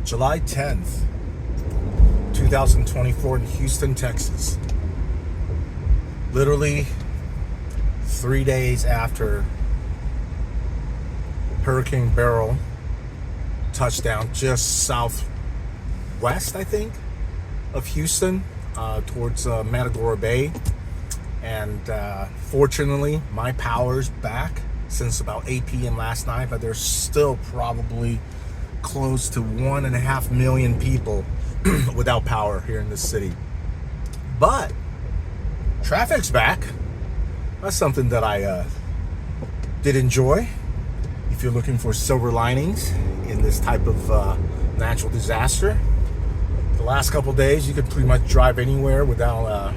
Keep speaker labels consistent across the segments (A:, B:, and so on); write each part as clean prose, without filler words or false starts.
A: July 10th, 2024 in Houston, Texas. Literally 3 days after Hurricane Beryl touched down just southwest, I think, of Houston, towards Matagorda Bay. And fortunately, my power's back since about 8 p.m. last night, but there's still probably close to 1.5 million people without power here in this city. But traffic's back. That's something that I did enjoy. If you're looking for silver linings in this type of natural disaster, the last couple days you could pretty much drive anywhere without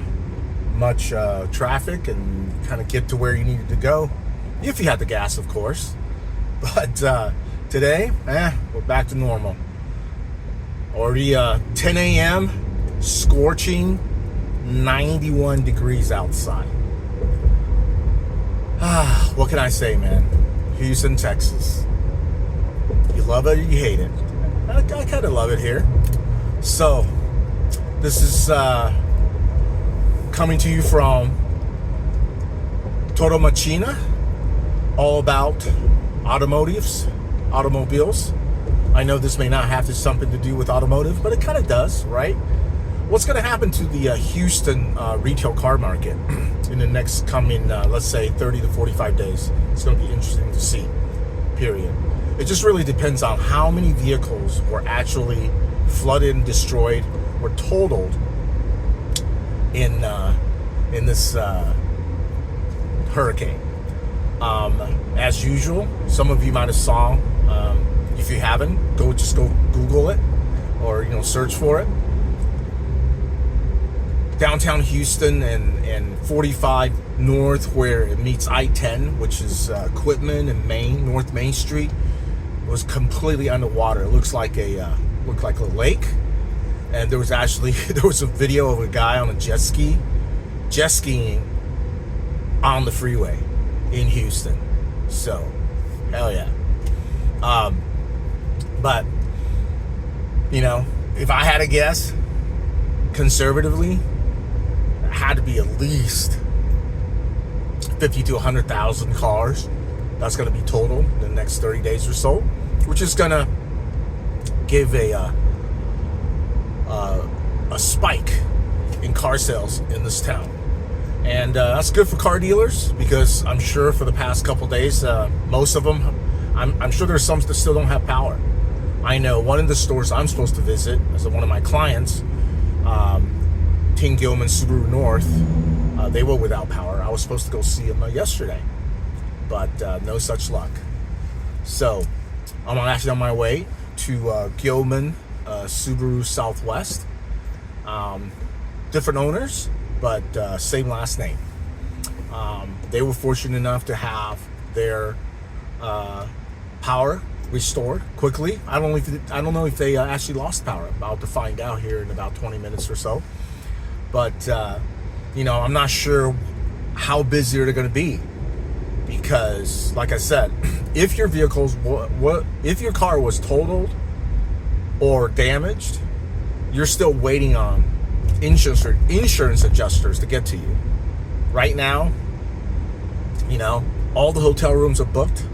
A: much traffic and kind of get to where you needed to go, if you had the gas, of course. But today, we're back to normal. Already 10 a.m., scorching 91 degrees outside. What can I say, man? Houston, Texas. You love it or you hate it. I kind of love it here. So, this is coming to you from Toro Machina, all about automobiles. I know this may not have something to do with automotive, but it kind of does, right? What's going to happen to the Houston retail car market in the next coming, let's say, 30 to 45 days? It's going to be interesting to see, period. It just really depends on how many vehicles were actually flooded, destroyed, or totaled in this hurricane. As usual, some of you might have saw. If you haven't, go Google it, or search for it. Downtown Houston and 45 North, where it meets I-10, which is Quitman and North Main Street, was completely underwater. It looked like a lake. And there was a video of a guy on a jet skiing on the freeway in Houston. So, hell yeah. But if I had to guess, conservatively, it had to be at least 50 to 100,000 cars that's going to be totaled in the next 30 days or so, which is going to give a spike in car sales in this town. And that's good for car dealers, because I'm sure for the past couple days, most of them, I'm sure there's some that still don't have power. I know one of the stores I'm supposed to visit as one of my clients, Ting Gilman Subaru North, they were without power. I was supposed to go see them yesterday, but no such luck. So I'm actually on my way to Gilman Subaru Southwest. Different owners, but same last name. They were fortunate enough to have their power restored quickly. I don't know if they actually lost power. I'm about to find out here in about 20 minutes or so. But I'm not sure how busy they're going to be, because, like I said, if your if your car was totaled or damaged, you're still waiting on insurance adjusters to get to you. Right now, all the hotel rooms are booked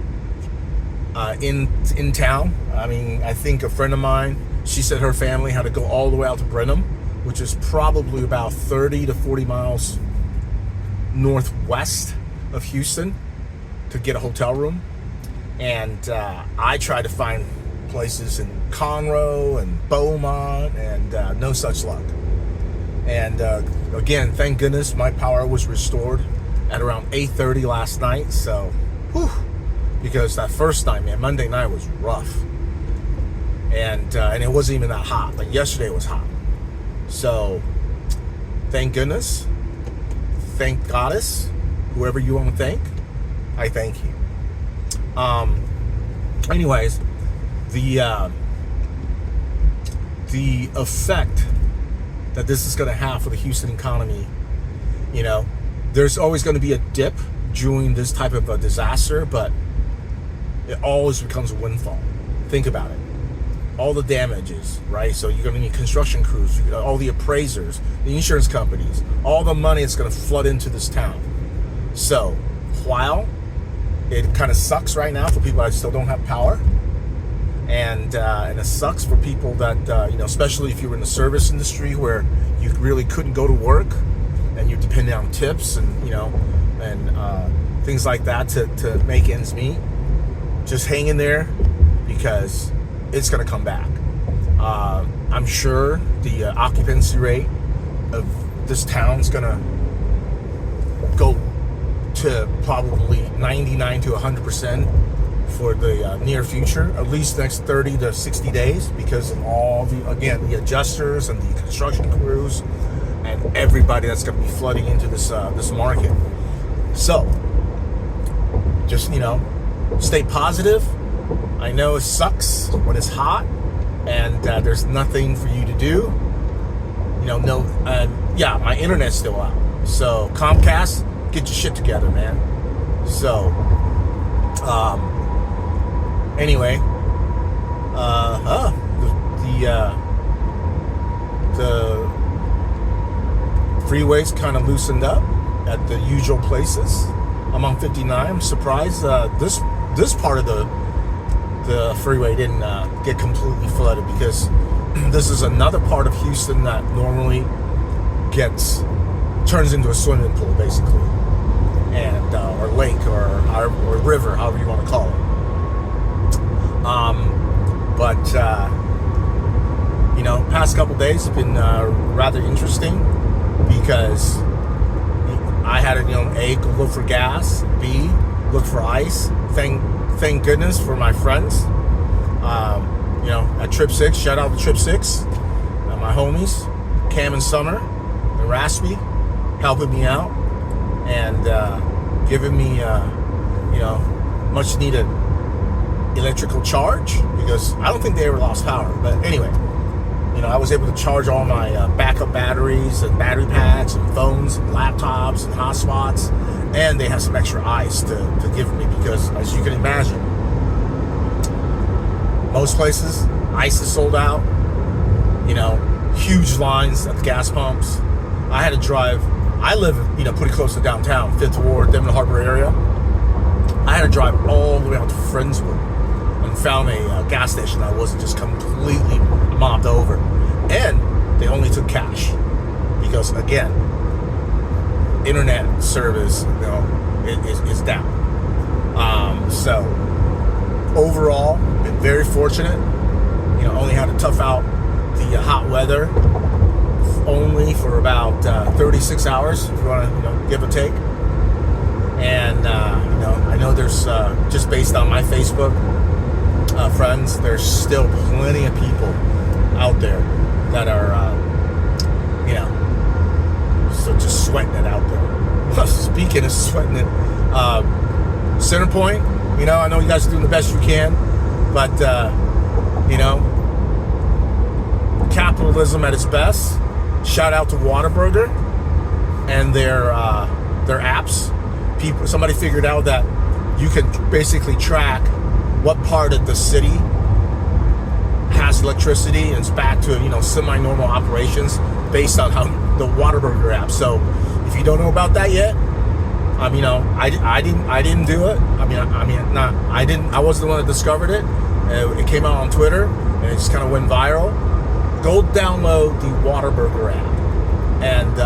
A: in town. I mean, I think a friend of mine, she said her family had to go all the way out to Brenham, which is probably about 30 to 40 miles northwest of Houston, to get a hotel room. And I tried to find places in Conroe and Beaumont, and no such luck. And again, thank goodness my power was restored at around 8:30 last night. So, because that first night, man, Monday night was rough. And it wasn't even that hot. Like yesterday was hot. So, thank goodness. Thank Goddess. Whoever you want to thank, I thank you. Anyways, the effect that this is going to have for the Houston economy, there's always going to be a dip during this type of a disaster, but it always becomes a windfall. Think about it. all the damages, right? So you're going to need construction crews, all the appraisers, the insurance companies, all the money that's going to flood into this town. So while it kind of sucks right now for people that still don't have power, and it sucks for people that especially if you're in the service industry where you really couldn't go to work and you're dependent on tips and things like that to make ends meet. Just hang in there, because it's going to come back. I'm sure the occupancy rate of this town's going to go to probably 99 to 100% for the near future, at least next 30 to 60 days, because of all the adjusters and the construction crews and everybody that's going to be flooding into this market. So just stay positive. I know it sucks when it's hot and there's nothing for you to do. My internet's still out. So Comcast, get your shit together, man. So, anyway, the freeways kind of loosened up at the usual places. I'm on 59. I'm surprised this part of the freeway didn't get completely flooded, because this is another part of Houston that normally turns into a swimming pool, basically, and or lake or river, however you want to call it. Past couple days have been rather interesting, because I had to A, go look for gas, B, look for ice. Thank goodness for my friends, at Trip 6. Shout out to Trip 6, my homies, Cam and Summer and Raspy, helping me out and giving me, much needed electrical charge, because I don't think they ever lost power. But anyway, I was able to charge all my backup batteries and battery packs and phones and laptops and hotspots, and they have some extra ice to give me, because as you can imagine, most places ice is sold out. Huge lines at the gas pumps. I had to drive. I live pretty close to downtown, 5th Ward, Devon Harbor area. I had to drive all the way out to Friendswood and found a gas station that wasn't just completely mobbed over, and they only took cash, because again, internet service is down. So overall, been very fortunate. Only had to tough out the hot weather only for about 36 hours, if you want to give or take. And I know there's just based on my Facebook friends, there's still plenty of people out there that are so just sweating it out there. Speaking of sweating it, Centerpoint, I know you guys are doing the best you can, but capitalism at its best. Shout out to Whataburger and their apps. Somebody figured out that you can basically track what part of the city has electricity, and it's back to semi-normal operations based on how the Whataburger app. So if you don't know about that yet, I didn't do it. I wasn't the one that discovered it. It came out on Twitter and it just kind of went viral. Go download the Whataburger app and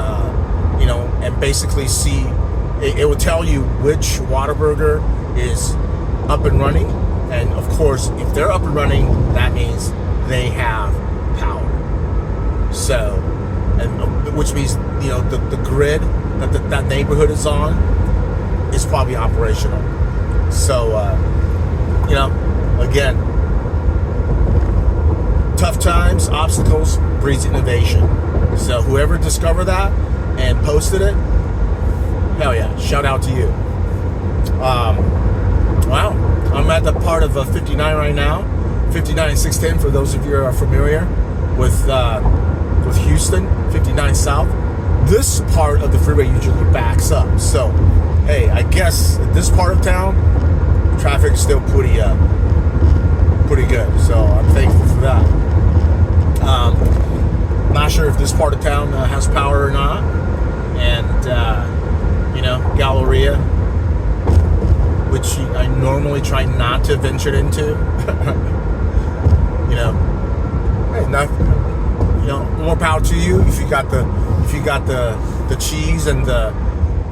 A: and basically see. It will tell you which Whataburger is up and running, and of course, if they're up and running, that means they have power. So, and which means the grid that neighborhood is on is probably operational. So, again, tough times, obstacles breeds innovation. So whoever discovered that and posted it, hell yeah, shout out to you. Wow, I'm at the part of 59 right now, 59 and 610 for those of you who are familiar with Houston, 59 South. This part of the freeway usually backs up. So, hey, I guess this part of town, traffic is still pretty good. So I'm thankful for that. part of town has power or not. And, Galleria, which I normally try not to venture into. Hey, more power to you if you got the cheese and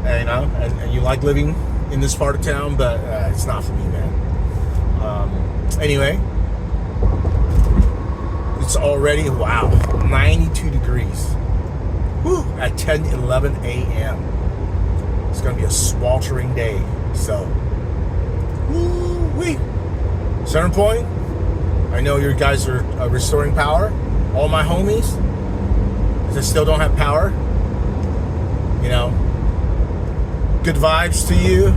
A: and you like living in this part of town, but it's not for me, man. Anyway, it's already 92 degrees. Whew, at 10:11 a.m. It's gonna be a sweltering day. So, woo-wee. Center Point, I know you guys are restoring power. All my homies that still don't have power, good vibes to you.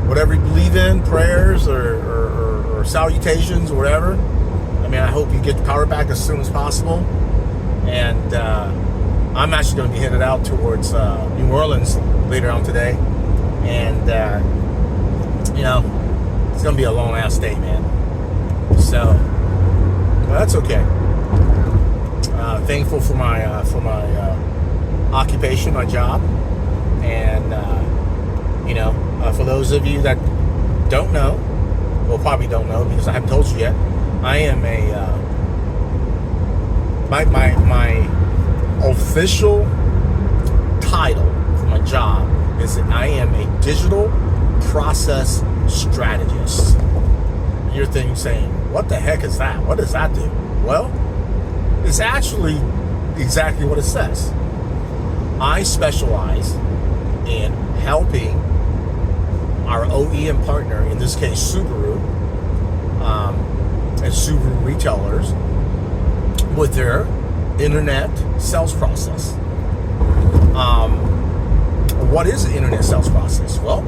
A: Whatever you believe in, prayers or salutations or whatever. I mean, I hope you get the power back as soon as possible. And I'm actually going to be headed out towards New Orleans later on today. And, it's going to be a long ass day, man. So, well, that's okay. Thankful for my occupation, my job. And, for those of you that don't know, well, probably don't know because I haven't told you yet, I am my official title for my job is that I am a digital process strategist. And you're saying, what the heck is that? What does that do? Well, it's actually exactly what it says. I specialize in helping our OEM partner, in this case Subaru, and Subaru retailers with their internet sales process. What is an internet sales process? Well,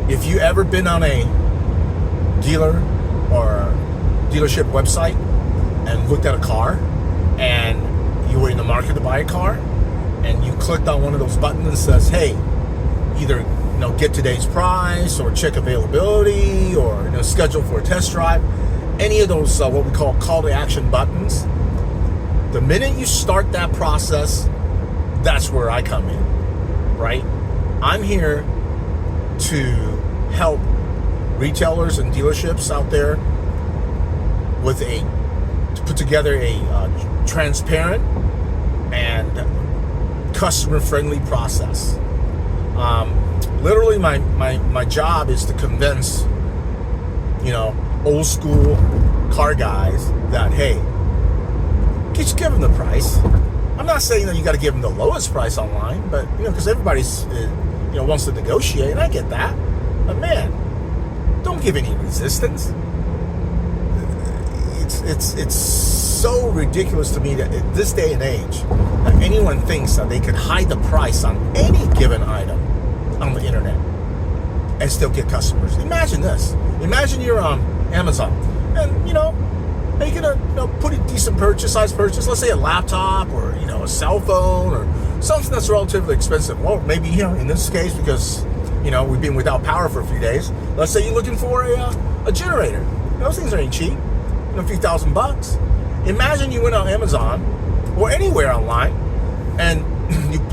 A: if you ever been on a dealer or dealership website and looked at a car and you were in the market to buy a car and you clicked on one of those buttons that says, hey, either get today's price or check availability or schedule for a test drive, any of those what we call to action buttons, the minute you start that process, that's where I come in, right? I'm here to help retailers and dealerships out there to put together a transparent and customer-friendly process. Literally, my job is to convince, old school car guys that, hey, just give them the price. I'm not saying that you got to give them the lowest price online, but because everybody's wants to negotiate, and I get that. But man, don't give any resistance. It's so ridiculous to me that at this day and age, that anyone thinks that they could hide the price on any given item on the internet and still get customers. Imagine this. Imagine you're on Amazon and making a pretty decent size purchase. Let's say a laptop or a cell phone or something that's relatively expensive. Well, maybe in this case, because we've been without power for a few days. Let's say you're looking for a generator. Those things ain't cheap. A few $1,000s. Imagine you went on Amazon or anywhere online and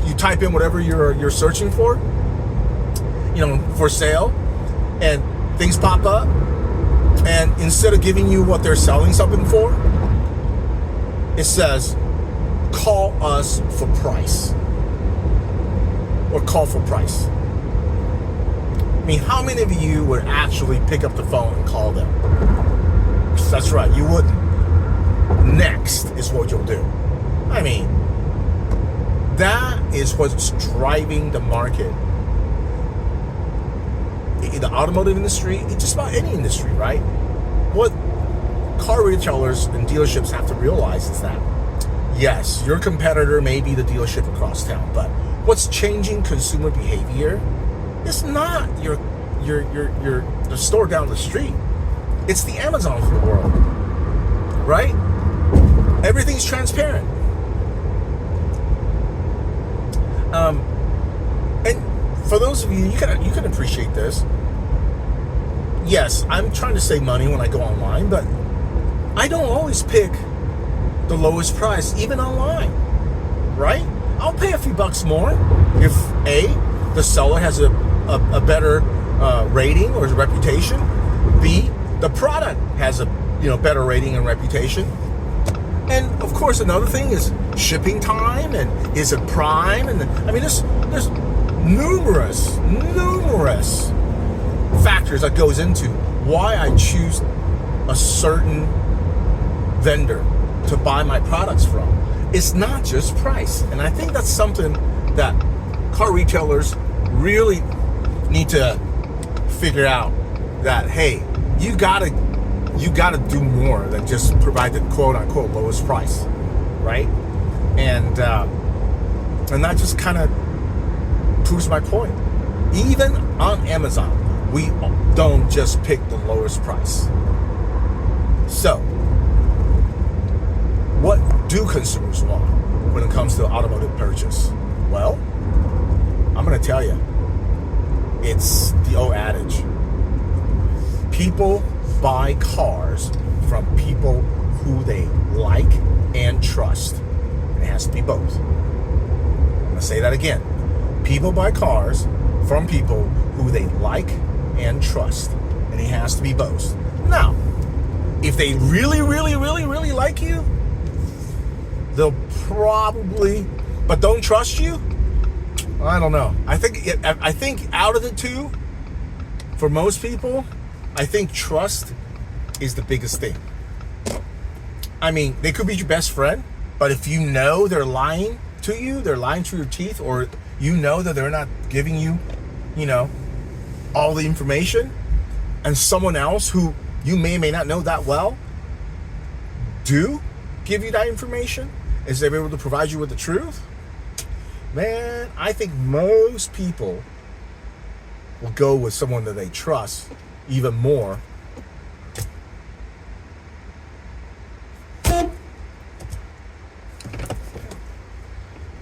A: you type in whatever you're searching for, for sale, and things pop up, and instead of giving you what they're selling something for, it says call us for price or call for price. I mean, how many of you would actually pick up the phone and call them? That's right, you wouldn't. Next is what you'll do. I mean, that is what's driving the market. In the automotive industry, it's just about any industry, right? What car retailers and dealerships have to realize is that, yes, your competitor may be the dealership across town, but what's changing consumer behavior is not the store down the street. It's the Amazon of the world, right? Everything's transparent. And for those of you, you can appreciate this. Yes, I'm trying to save money when I go online, but I don't always pick the lowest price, even online, right? I'll pay a few bucks more if A, the seller has a better rating or reputation. B, the product has a better rating and reputation. And of course, another thing is shipping time, and is it prime? And I mean, there's numerous factors that goes into why I choose a certain vendor to buy my products from. It's not just price. And I think that's something that car retailers really need to figure out, that, hey, you gotta do more than just provide the quote unquote lowest price, right? And that just kind of proves my point. Even on Amazon, we don't just pick the lowest price. So, what do consumers want when it comes to automotive purchase? Well, I'm going to tell you, it's the old adage. People buy cars from people who they like and trust. It has to be both. I'm going to say that again. People buy cars from people who they like and trust. And it has to be both. Now, if they really like you, they'll probably, but don't trust you. I don't know. I think out of the two, for most people, I think trust is the biggest thing. I mean, they could be your best friend, but if you know they're lying to you, they're lying through your teeth, or you know that they're not giving you, all the information, and someone else who you may or may not know that well do give you that information, is they able to provide you with the truth, man, I think most people will go with someone that they trust even more.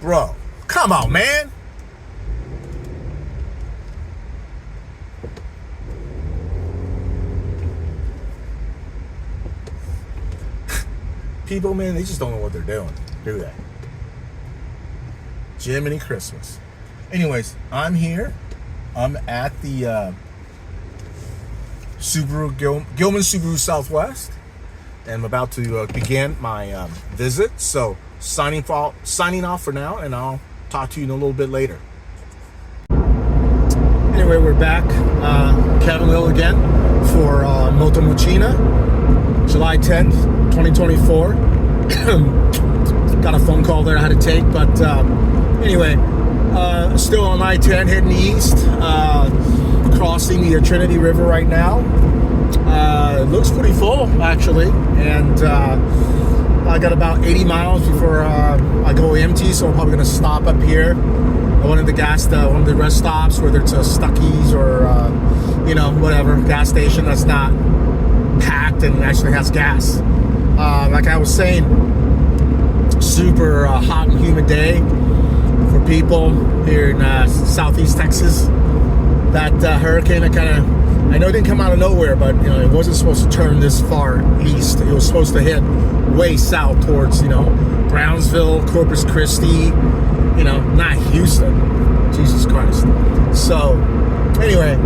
A: Bro, come on, man. People, man, they just don't know what they're doing, do they? Jiminy Christmas. Anyways, I'm here. I'm at the Gilman Subaru Southwest, and I'm about to begin my visit. So signing off for now, and I'll talk to you in a little bit later. Anyway, we're back. Kevin Lill again for Moto Mochina, July 10th, 2024. Got a phone call there I had to take, but anyway, still on I-10 heading east, crossing the Trinity River right now. It looks pretty full, actually, and I got about 80 miles before I go empty, so I'm probably going to stop up here at one of the rest stops, whether it's a Stuckey's or whatever gas station that's not packed and actually has gas. Like I was saying, super hot and humid day for people here in southeast Texas. That hurricane that I know it didn't come out of nowhere, but it wasn't supposed to turn this far east. It was supposed to hit way south towards Brownsville, Corpus Christi, not Houston. Jesus Christ. So anyway,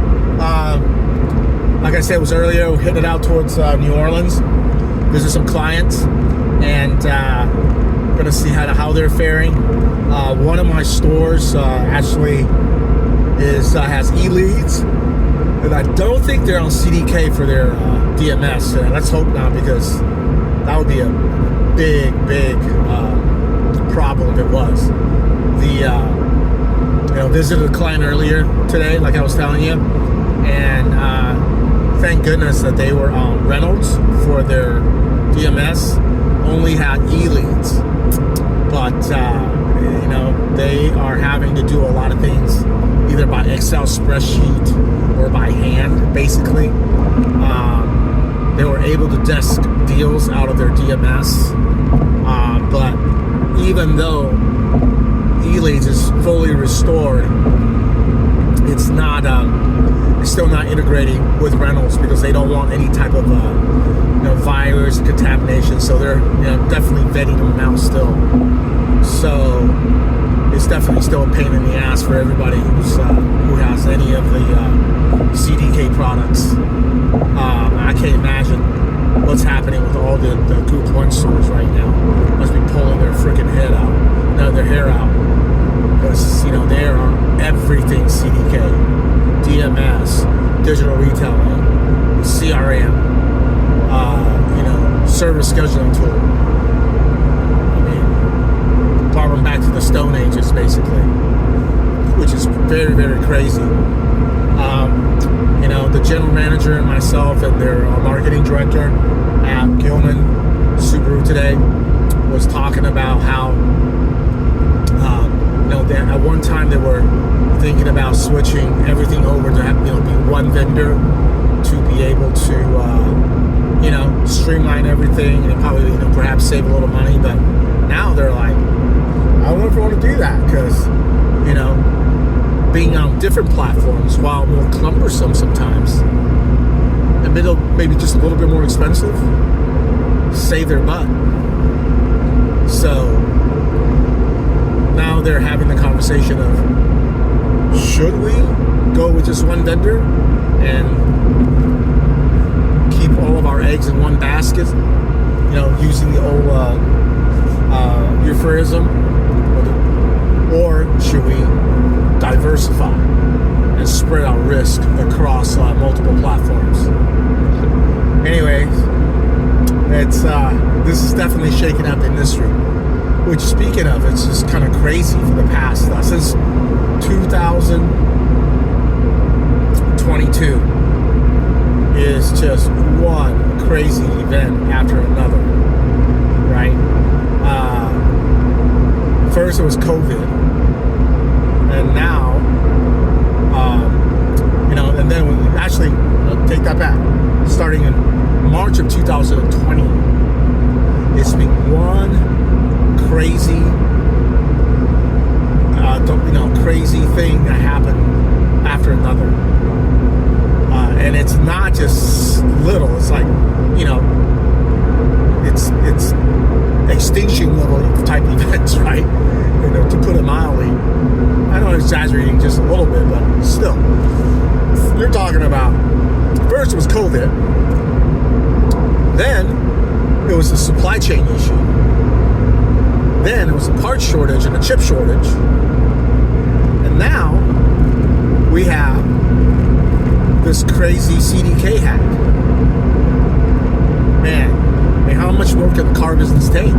A: like I said, it was earlier, we headed out towards New Orleans, visit some clients, and gonna see how they're faring. One of my stores actually has e-leads, and I don't think they're on CDK for their DMS. Let's hope not, because that would be a big problem if it was. Visited a client earlier today, like I was telling you, and thank goodness that they were on Reynolds for their DMS, only had e-leads, but they are having to do a lot of things either by Excel spreadsheet or by hand, basically. They were able to desk deals out of their DMS, but even though e-leads is fully restored, it's not it's still not integrating with Reynolds, because they don't want any type of virus and contamination. So they're definitely vetting them out still. So it's definitely still a pain in the ass for everybody who has any of the CDK products. I can't imagine what's happening with all the Group 1 stores right now. Must be pulling their freaking head out, their hair out, because they are everything CDK, DMS, digital retailing, CRM, service scheduling tool. I mean, brought them back to the Stone Ages, basically, which is very, very crazy. The general manager and myself and their marketing director at Gilman Subaru today was talking about how, that at one time they were thinking about switching everything over to have, be one vendor to be able to, streamline everything and probably, perhaps save a little money. But now they're like, I don't know if I want to do that because, being on different platforms, while more cumbersome sometimes, and maybe just a little bit more expensive, save their butt. So now they're having the conversation of, should we go with just one vendor and keep all of our eggs in one basket, using the old euphemism, or should we diversify and spread our risk across multiple platforms? Anyway, this is definitely shaking up the industry. Which, speaking of, it's just kind of crazy for the past since 2022 is just one crazy event after another, right? First it was COVID, and now, and then actually, take that back. Starting in March of 2020, it's been one crazy, crazy thing that happened after another. And it's not just little. It's like, it's extinction level type events, right? To put it mildly. I know I'm exaggerating just a little bit, but still. You're talking about, first it was COVID. Then it was a supply chain issue. Then it was a parts shortage and a chip shortage. And now we have this crazy CDK hack. Man, how much more can the car business take?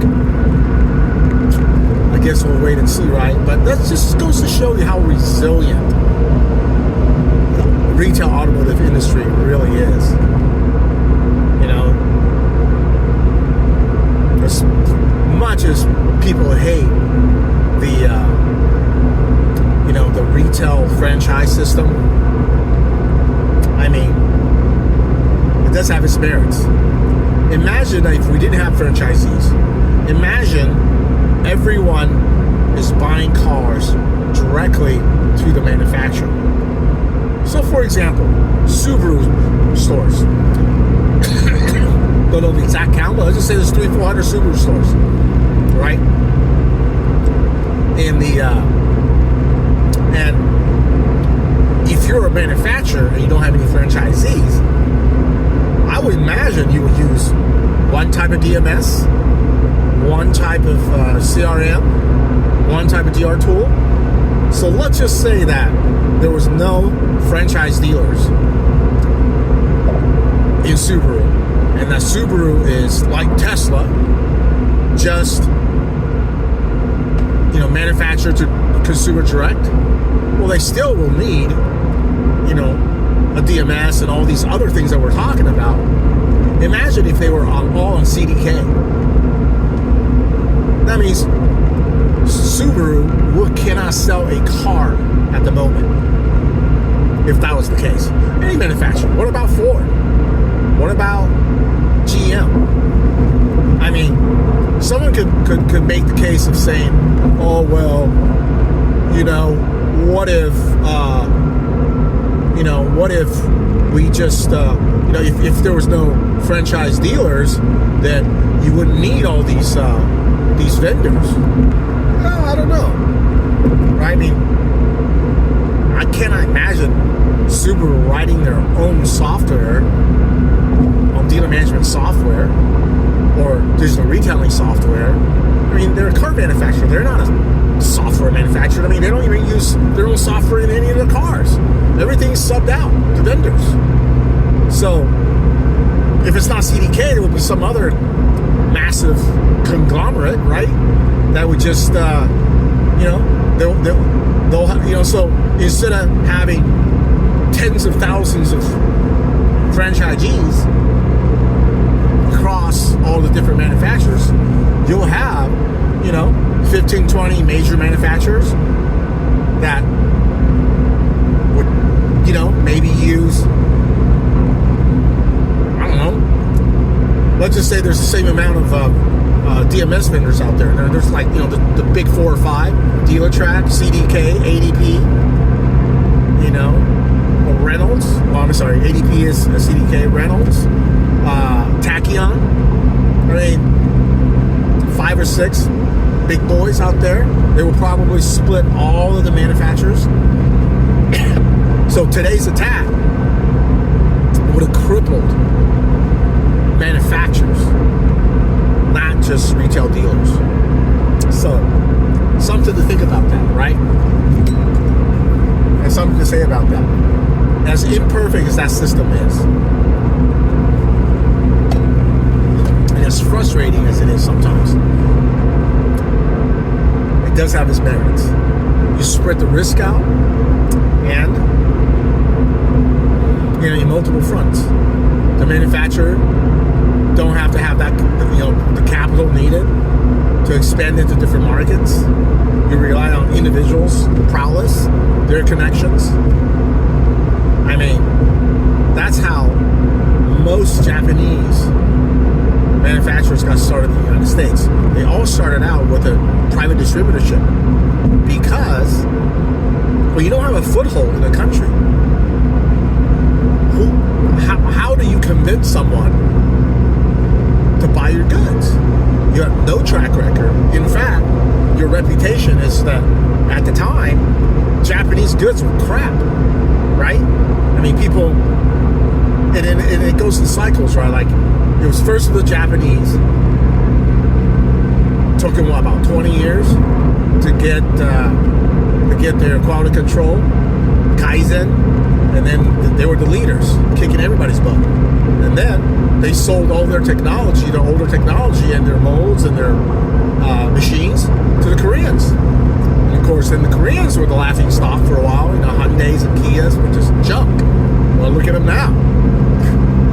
A: I guess we'll wait and see, right? But that just goes to show you how resilient the retail automotive industry really is. As much as people hate the retail franchise system, I mean, it does have its merits. Imagine if we didn't have franchisees. Imagine everyone is buying cars directly to the manufacturer. So, for example, Subaru stores. Don't know the exact count, but let's just say there's 300-400 Subaru stores, right? And if you're a manufacturer and you don't have any franchisees, I would imagine you would use one type of DMS, one type of CRM, one type of DR tool. So let's just say that there was no franchise dealers in Subaru, and that Subaru is like Tesla, just manufacturer to consumer direct. Well, they still will need a DMS and all these other things that we're talking about. Imagine if they were all on CDK. That means Subaru cannot sell a car at the moment, if that was the case. Any manufacturer. What about Ford? What about GM? I mean, someone could make the case of saying, oh, well, what if we just, if there was no franchise dealers, then you wouldn't need all these vendors. Well, I don't know. Right? I mean, I cannot imagine Subaru writing their own software on dealer management software or digital retailing software. I mean, they're a car manufacturer. They're not a software manufacturer. I mean, they don't even use their own software in any of their cars. Everything's subbed out to vendors. So, if it's not CDK, it would be some other massive conglomerate, right? That would just, they'll so instead of having tens of thousands of franchisees across all the different manufacturers, you'll have, 15, 20 major manufacturers that would, maybe use, I don't know, let's just say there's the same amount of DMS vendors out there. There's like, the big 4 or 5, Dealertrack, CDK, ADP, or Reynolds. Oh, I'm sorry, ADP is CDK, Reynolds, Tachyon. I mean, 5 or 6 big boys out there. They will probably split all of the manufacturers. So today's attack would have crippled manufacturers, not just retail dealers. So, something to think about that, right? And something to say about that. As imperfect as that system is, and as frustrating as it is sometimes, it does have its merits. You spread the risk out, and in multiple fronts. The manufacturer don't have to have that, the capital needed to expand into different markets. You rely on individuals' prowess, their connections. I mean, that's how most Japanese manufacturers got started in the United States. They all started out with a private distributorship because, you don't have a foothold in the country. How do you convince someone to buy your goods? You have no track record. In fact, your reputation is that at the time, Japanese goods were crap, right? I mean, people, and it goes in cycles, right? Like, it was first of the Japanese. Took them, about 20 years to get their quality control, Kaizen, and then they were the leaders, kicking everybody's butt. And then they sold all their technology, their older technology and their molds and their machines to the Koreans. And of course, then the Koreans were the laughing stock for a while. Hyundais and Kias were just junk. Well, look at them now.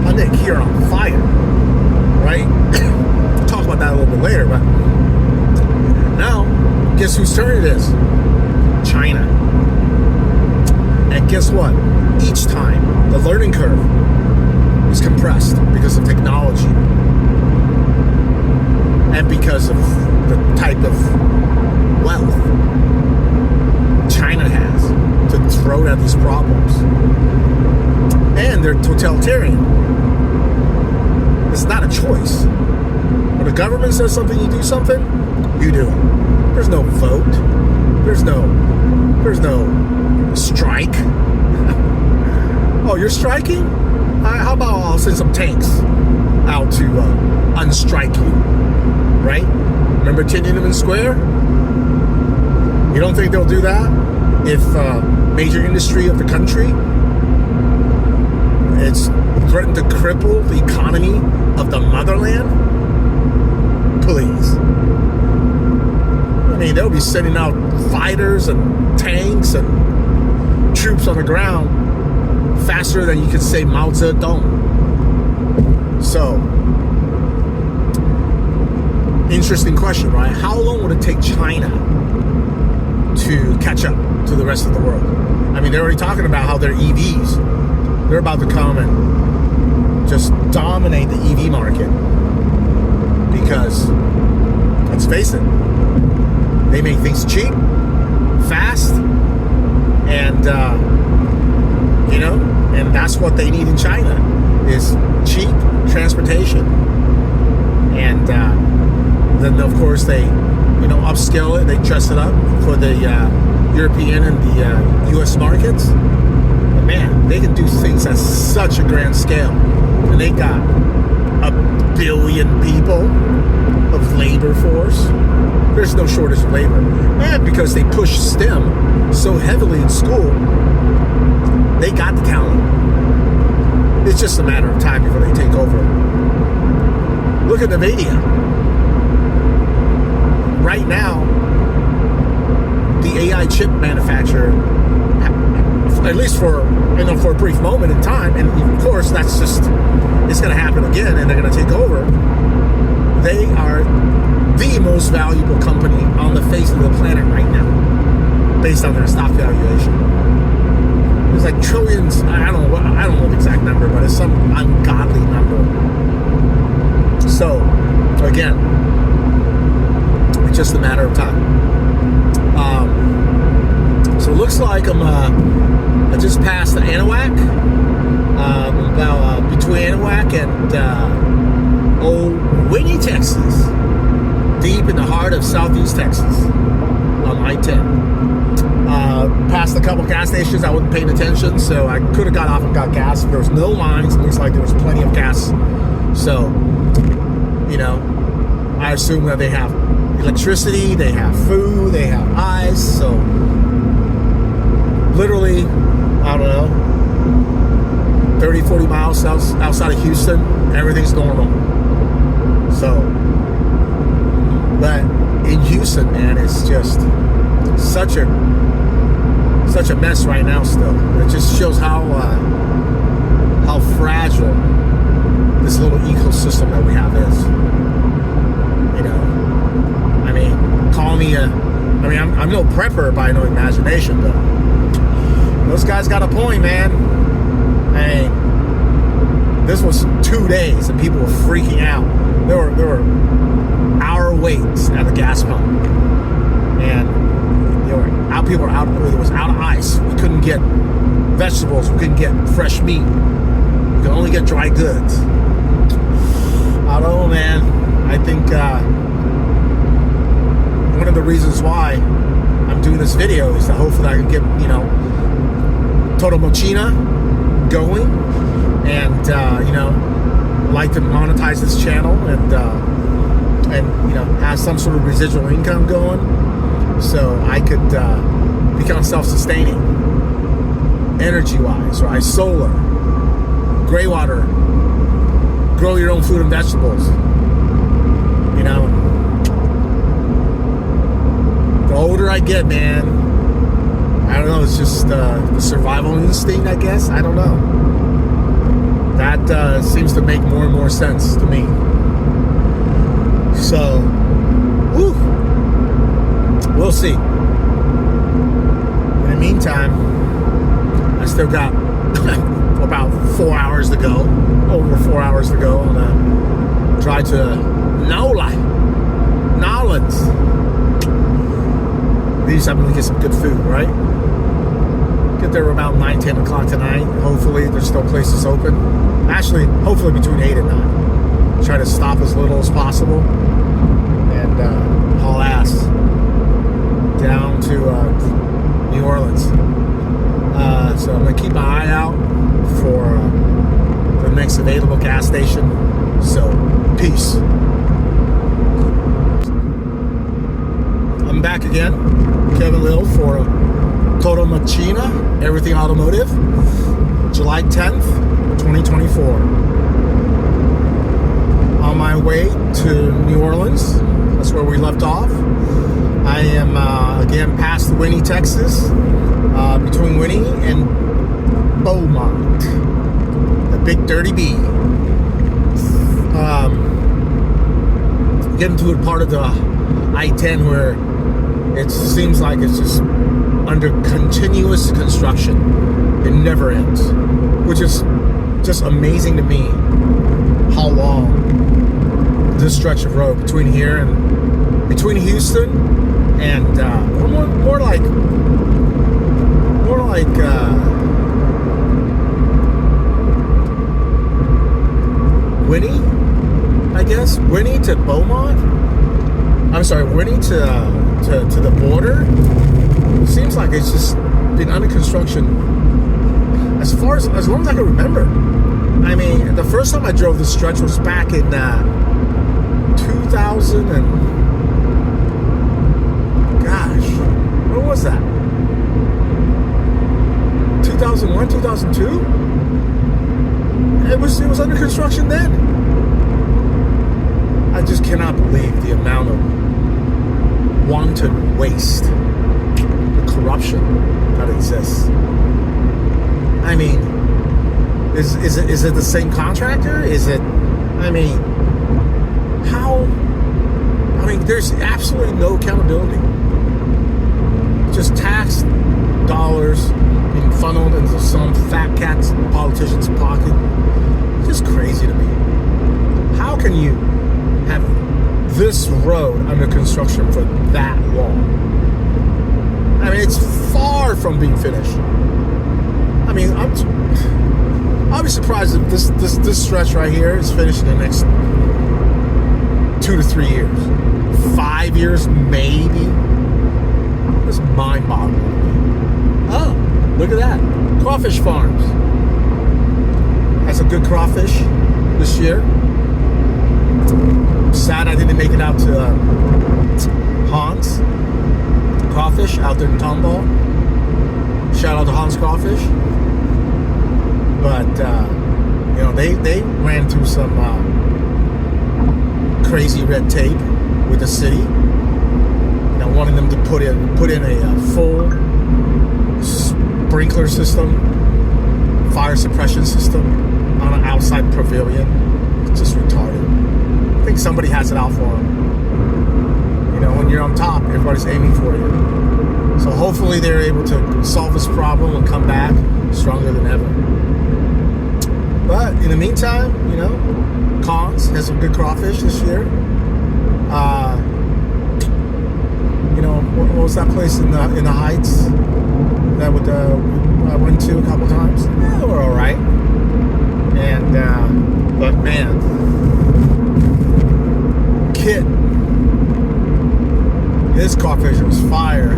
A: Hyundai and Kia are on fire, right? We'll talk about that a little bit later, but now, guess whose turn it is? China. And guess what? Each time, the learning curve is compressed because of technology and because of the type of wealth China has to throw at these problems. And they're totalitarian. It's not a choice. When the government says something, you do something, you do it. There's no vote. There's no strike. Oh, you're striking? How about I'll send some tanks out to unstrike you, right? Remember Tiananmen Square? You don't think they'll do that if major industry of the country it's threatened to cripple the economy of the motherland? Please. I mean, they'll be sending out fighters and tanks and troops on the ground faster than you could say Mao Zedong. So, interesting question, right? How long would it take China to catch up to the rest of the world? I mean, they're already talking about how their EVs, they're about to come and just dominate the EV market. Because, let's face it, they make things cheap, fast, and you know, and that's what they need in China is cheap transportation. And then of course they, you know, upscale it, they dress it up for the European and the US markets. But man, they can do things at such a grand scale, and they got 1 billion people of labor force. There's no shortage of labor, and because they push STEM so heavily in school, they got the talent. It's just a matter of time before they take over. Look at NVIDIA. Right now, the AI chip manufacturer, at least for, you know, for a brief moment in time, and of course that's just, it's going to happen again, and they're going to take over. They are the most valuable company on the face of the planet right now, based on their stock valuation. It's like trillions. I don't know the exact number, but it's some ungodly number. So, again, it's just a matter of time. So it looks like I just passed the Anahuac, about between Anahuac and old Winnie, Texas, deep in the heart of Southeast Texas on I-10. Passed a couple gas stations. I wasn't paying attention, so I could have got off and got gas. There was no lines. It looks like there was plenty of gas. So, you know, I assume that they have electricity, they have food, they have ice. So, literally, I don't know, 30, 40 miles outside of Houston, everything's normal. So, but in Houston, man, it's just such a mess right now still. It just shows how fragile this little ecosystem that we have is. You know, I mean, call me I'm no prepper by no imagination, but those guys got a point, man. I mean, this was 2 days and people were freaking out. There were hour waits at the gas pump, and people were out. It was out of ice. We couldn't get vegetables. We couldn't get fresh meat. We could only get dry goods. I don't know, man. I think one of the reasons why I'm doing this video is that hopefully I can get, you know, Total Mochina going, and you know, like to monetize this channel and you know, have some sort of residual income going, so I could become self-sustaining energy-wise, right? Solar, gray water, grow your own food and vegetables. You know, the older I get, man, I don't know, it's just the survival instinct, I guess. I don't know. That seems to make more and more sense to me. So, whew, we'll see. In the meantime, I still got about 4 hours to go, over 4 hours to go on a drive to NOLA, Nolans. At least I'm gonna get some good food, right? Get there about 9, 10 o'clock tonight. Hopefully there's still places open. Actually, hopefully between 8 and 9. Try to stop as little as possible and haul ass down to New Orleans. So I'm gonna keep my eye out for the next available gas station. So, peace. I'm back again, Kevin Lill for Total Mochina, Everything Automotive, July 10th, 2024. On my way to New Orleans, that's where we left off. I am again past Winnie, Texas, between Winnie and Beaumont, the Big Dirty B. Getting to a part of the I-10 where it seems like it's just under continuous construction. It never ends, which is just amazing to me how long this stretch of road between here and between Houston and more like Winnie, I guess. Winnie to Beaumont. I'm sorry, Winnie to the border. Seems like it's just been under construction as long as I can remember. I mean, the first time I drove this stretch was back in 2000 and gosh, what was that? 2001, 2002? It was under construction then. I just cannot believe the amount of wanton waste, the corruption that exists. I mean, is it the same contractor? Is it? I mean, how? I mean, there's absolutely no accountability. Just tax dollars being funneled into some fat cat's politician's pocket. It's just crazy to me. How can you have this road under construction for that long? I mean, it's far from being finished. I mean, I'll be surprised if this stretch right here is finished in the next 2 to 3 years, 5 years maybe. It's mind-boggling. Oh, look at that, crawfish farms. Has a good crawfish this year. Sad I didn't make it out to Hans Crawfish out there in Tomball. Shout out to Hans Crawfish. But you know, they ran through some crazy red tape with the city. You know, wanting them to put in a full sprinkler system, fire suppression system on an outside pavilion. It's just retarded. I think somebody has it out for them. You know, when you're on top, everybody's aiming for you. So hopefully they're able to solve this problem and come back stronger than ever. But in the meantime, you know, Cons has some good crawfish this year. You know, what was that place in the Heights that I went to a couple times? Yeah, we're all right. And but man, Kit, his crawfish was fire.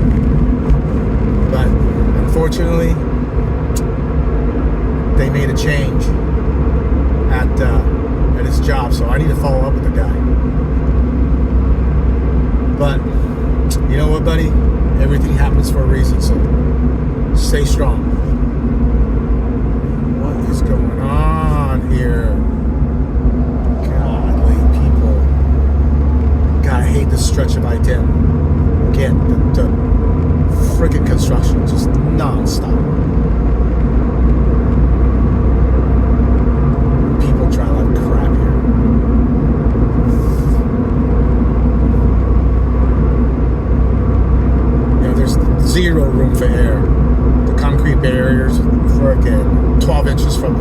A: But unfortunately, they made a change at his job, so I need to follow up with the guy. But you know what, buddy? Everything happens for a reason, so stay strong. What is going on here? Godly people. God, I hate this stretch of I-10. Again, the freaking construction, just non-stop. People try like crap here. You know, there's zero room for air. The concrete barriers, freaking 12 inches from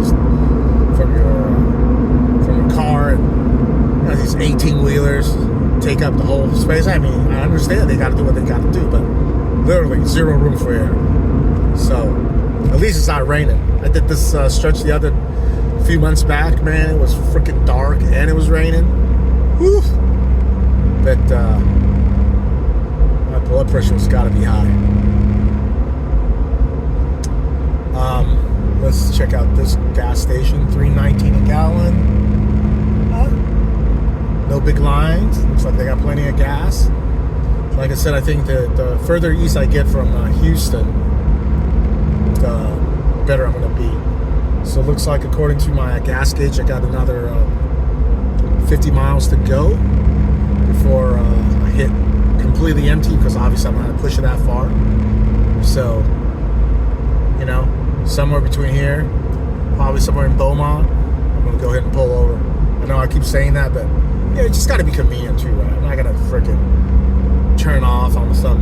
A: your car, and you know, these 18-wheelers take up the whole space. I mean, I understand they got to do what they got to do, but literally zero room for air. So at least it's not raining. I did this stretch the other few months back, man. It was freaking dark and it was raining. Whew. But my blood pressure's got to be high. Let's check out this gas station. $3.19 a gallon. No big lines. Looks like they got plenty of gas. Like I said, I think the further east I get from Houston, the better I'm going to be. So it looks like, according to my gas gauge, I got another 50 miles to go before I hit completely empty, because obviously I'm not going to push it that far. So, you know, somewhere between here, probably somewhere in Beaumont, I'm going to go ahead and pull over. I know I keep saying that, but yeah, it just got to be convenient too, right? I'm not going to freaking turn off on some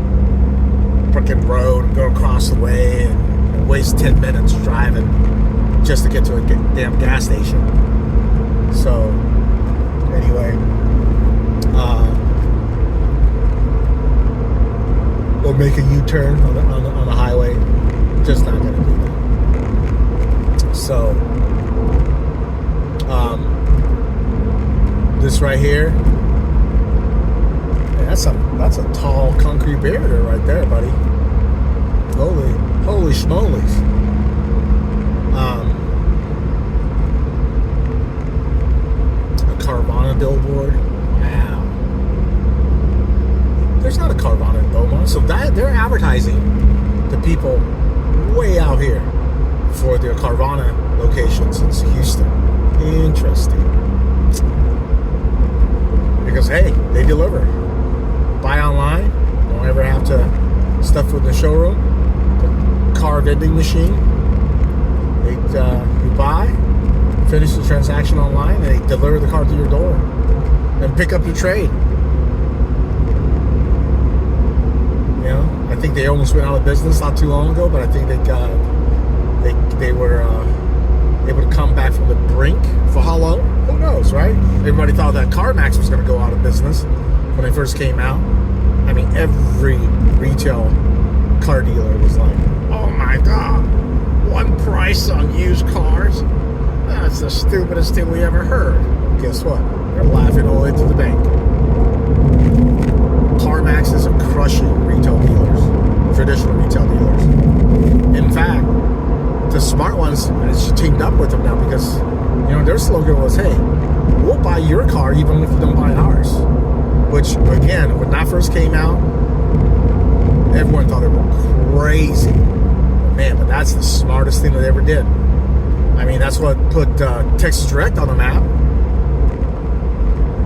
A: freaking road and go across the way and waste 10 minutes driving just to get to a damn gas station. So anyway, we'll make a U-turn on the highway. Just not gonna do that. So This right here, yeah, that's a tall concrete barrier right there, buddy. Holy schmolies. A Carvana billboard. Wow. There's not a Carvana in Beaumont, so that they're advertising to people way out here for their Carvana locations in Houston. Interesting. Because hey, they deliver. Buy online. Don't ever have to stuff foot in the showroom. The car vending machine. You buy, finish the transaction online, and they deliver the car to your door and pick up your trade. You know, I think they almost went out of business not too long ago, but I think they were able to come back from the brink. For how long? Who knows, right? Everybody thought that CarMax was going to go out of business when they first came out. I mean, every retail car dealer was like, oh my God, one price on used cars? That's the stupidest thing we ever heard. Guess what? They're laughing all the way to the bank. CarMaxes are crushing retail dealers, traditional retail dealers. In fact, the smart ones teamed up with them now because, you know, their slogan was, hey, we'll buy your car even if you don't buy ours. Which, again, when that first came out, everyone thought they were crazy. Man, but that's the smartest thing they ever did. I mean, that's what put Texas Direct on the map.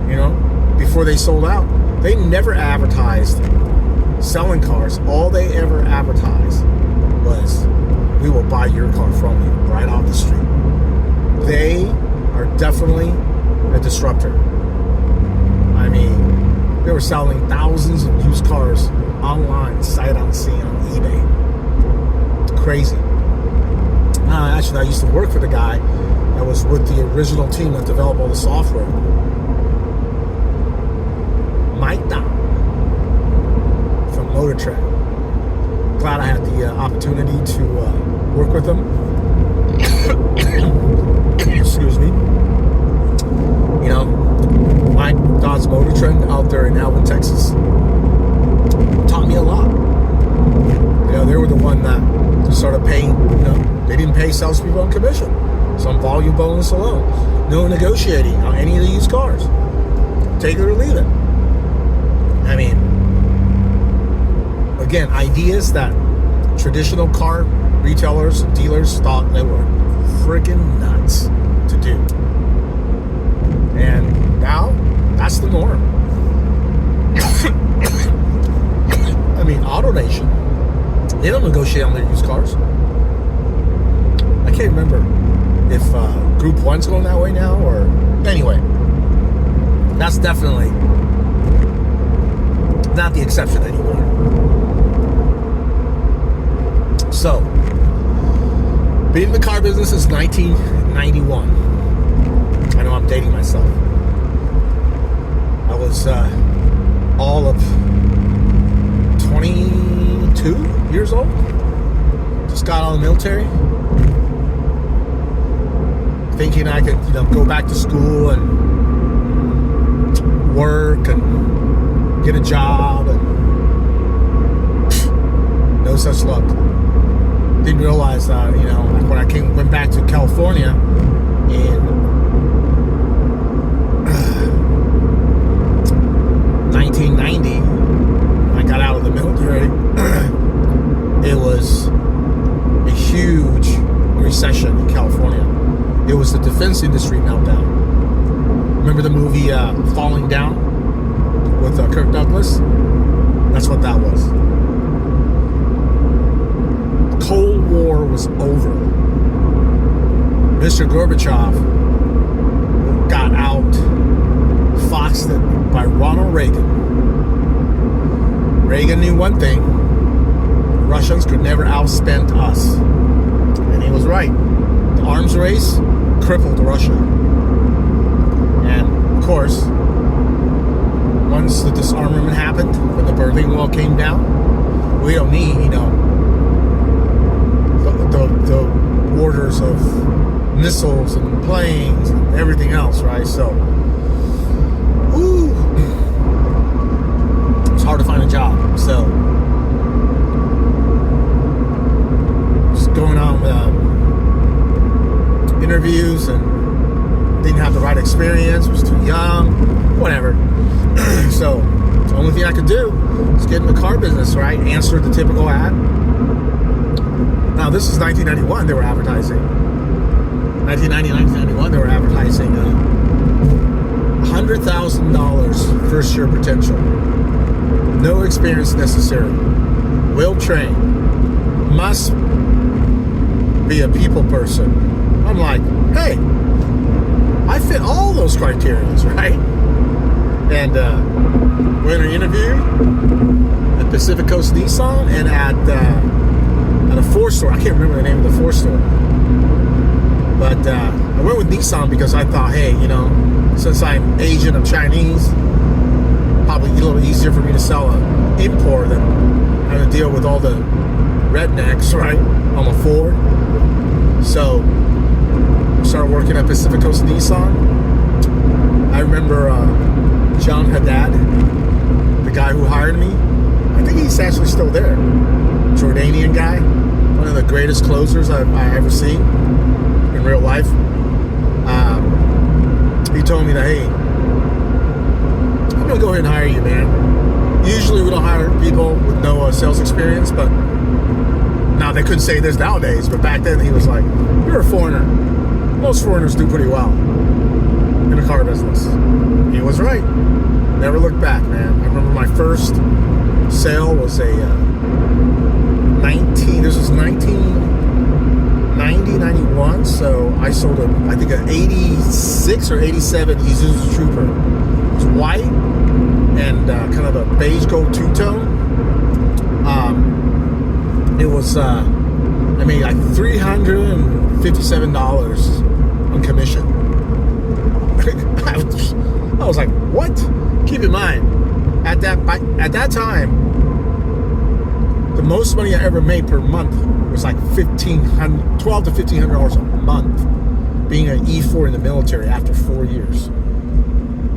A: You know, before they sold out. They never advertised selling cars. All they ever advertised was, we will buy your car from you right off the street. They are definitely a disruptor. I mean, they were selling thousands of used cars online, sight unseen on eBay. It's crazy. Actually, I used to work for the guy that was with the original team that developed all the software. Mike Down from Motor Trend. Glad I had the opportunity to work with him. Excuse me. You know, Mike Dodd's Motor Trend out there in Alvin, Texas, taught me a lot. You know, they were the one that started paying, you know, they didn't pay salespeople on commission. Some volume bonus alone. No negotiating on any of the used cars. Take it or leave it. I mean, again, ideas that traditional car retailers and dealers thought they were freaking nuts to do. And now, that's the norm. I mean, AutoNation, they don't negotiate on their used cars. I can't remember if Group 1's going that way now, or... Anyway, that's definitely not the exception anymore. So, been in the car business since 1991. I know I'm dating myself. I was all of 22 years old. Just got out of the military. Thinking I could, you know, go back to school and work and get a job, and no such luck. Didn't realize that, you know, when I went back to California in 1990, when I got out of the military, it was a huge recession in California. It was the defense industry meltdown. Remember the movie Falling Down with Kirk Douglas? That's what that was. The Cold War was over. Mr. Gorbachev got out foxed by Ronald Reagan. Reagan knew one thing: Russians could never outspend us. And he was right. The arms race crippled Russia. And, of course, once the disarmament happened, when the Berlin Wall came down, we don't need, you know, the orders of missiles and planes and everything else, right? So, So the only thing I could do is get in the car business, right? Answer the typical ad. Now, this is 1991, they were advertising. 1991, they were advertising $100,000 first year potential. No experience necessary. Will train. Must be a people person. I'm like, hey, I fit all those criteria, right? And we're in an interview at Pacific Coast Nissan and at a Ford store. I can't remember the name of the Ford store. But I went with Nissan because I thought, hey, you know, since I'm Asian, I'm Chinese, probably a little easier for me to sell an import than having to deal with all the rednecks, right? I'm a Ford. So I started working at Pacific Coast Nissan. I remember John Haddad, the guy who hired me. I think he's actually still there. Jordanian guy, one of the greatest closers I've ever seen in real life. He told me that, hey, I'm gonna go ahead and hire you, man. Usually we don't hire people with no sales experience, but now they couldn't say this nowadays, but back then he was like, you're a foreigner. Most foreigners do pretty well in the car business. He was right. Never looked back, man. I remember my first sale was a this was 1990, 91, so I sold I think an 86 or 87 Isuzu Trooper. It was white and kind of a beige gold two-tone. It was, I made like $357 on commission. I was like, what? Keep in mind, at that time, the most money I ever made per month was like $12 to $1,500 a month, being an E4 in the military after 4 years.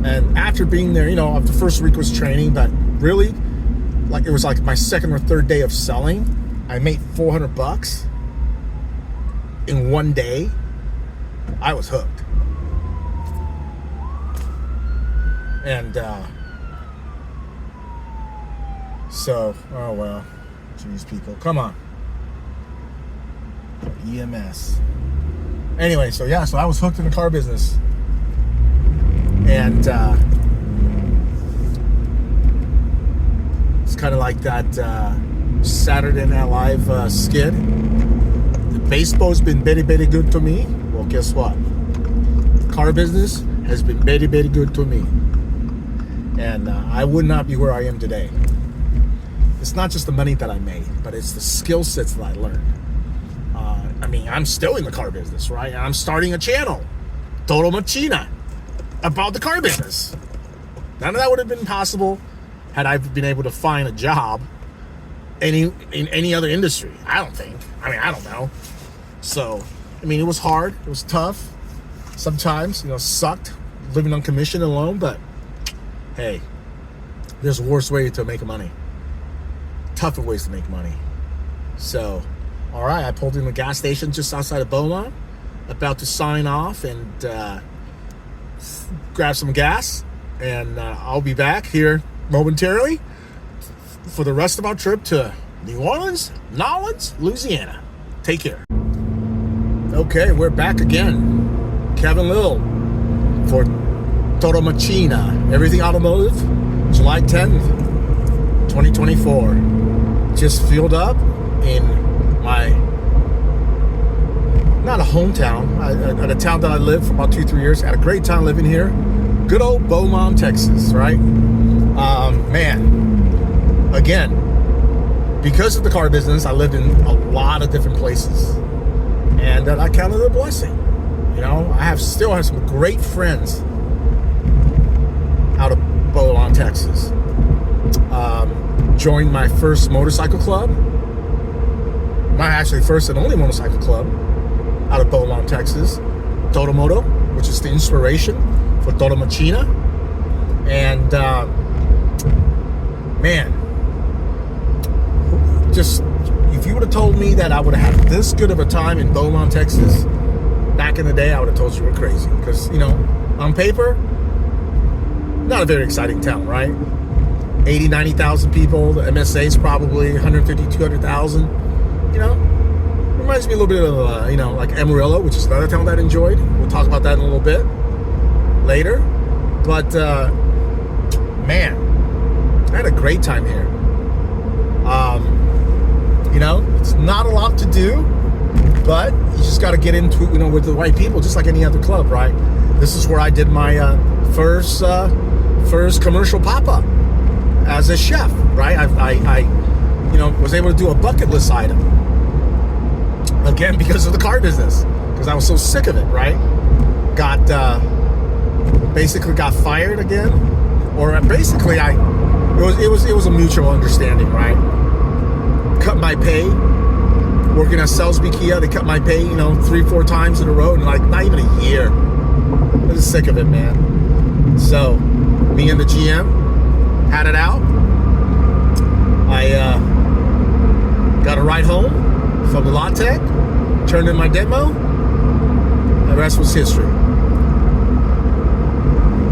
A: And after being there, you know, the first week was training, but really, like it was like my second or third day of selling, I made $400 in one day. I was hooked. And so, oh well, geez, people, come on. EMS. Anyway, so yeah, so I was hooked in the car business. And it's kind of like that Saturday Night Live skit. The baseball's been very, very good to me. Well, guess what? The car business has been very, very good to me. And I would not be where I am today. It's not just the money that I made, but it's the skill sets that I learned. I mean, I'm still in the car business, right? And I'm starting a channel, Total Machina, about the car business. None of that would have been possible had I been able to find a job in any other industry. I don't think. I mean, I don't know. So, I mean, it was hard. It was tough. Sometimes, you know, sucked living on commission alone, but hey, there's worse ways to make money. Tougher ways to make money. So, all right, I pulled in the gas station just outside of Beaumont, about to sign off and grab some gas, and I'll be back here momentarily for the rest of our trip to New Orleans, Louisiana. Take care. Okay, we're back again. Kevin Little for Total Machina, everything automotive, July 10th, 2024. Just filled up in my, not a hometown, at a town that I lived for about 2-3 years. Had a great time living here. Good old Beaumont, Texas, right? Man, again, because of the car business, I lived in a lot of different places, and I counted it a blessing. You know, I still have some great friends out of Beaumont, Texas. Joined my first motorcycle club. My actually first and only motorcycle club out of Beaumont, Texas. Totomoto, which is the inspiration for Total Machina. And man, just if you would have told me that I would have had this good of a time in Beaumont, Texas back in the day, I would have told you we're crazy. Because, you know, on paper, not a very exciting town, right? 80, 90,000 people. The MSA is probably 150, 200,000. You know, reminds me a little bit of, like Amarillo, which is another town that I enjoyed. We'll talk about that in a little bit later. But, man, I had a great time here. It's not a lot to do, but you just got to get into it, with the right people, just like any other club, right? This is where I did my first commercial pop-up as a chef, right? I was able to do a bucket list item. Again, because of the car business, because I was so sick of it, right? Basically got fired again, or basically it was a mutual understanding, right? Cut my pay. Working at Salisbury Kia, they cut my pay, 3-4 times in a row, and like not even a year. I was sick of it, man. So, me and the GM had it out. I got a ride home from the lot tech, turned in my demo, and the rest was history.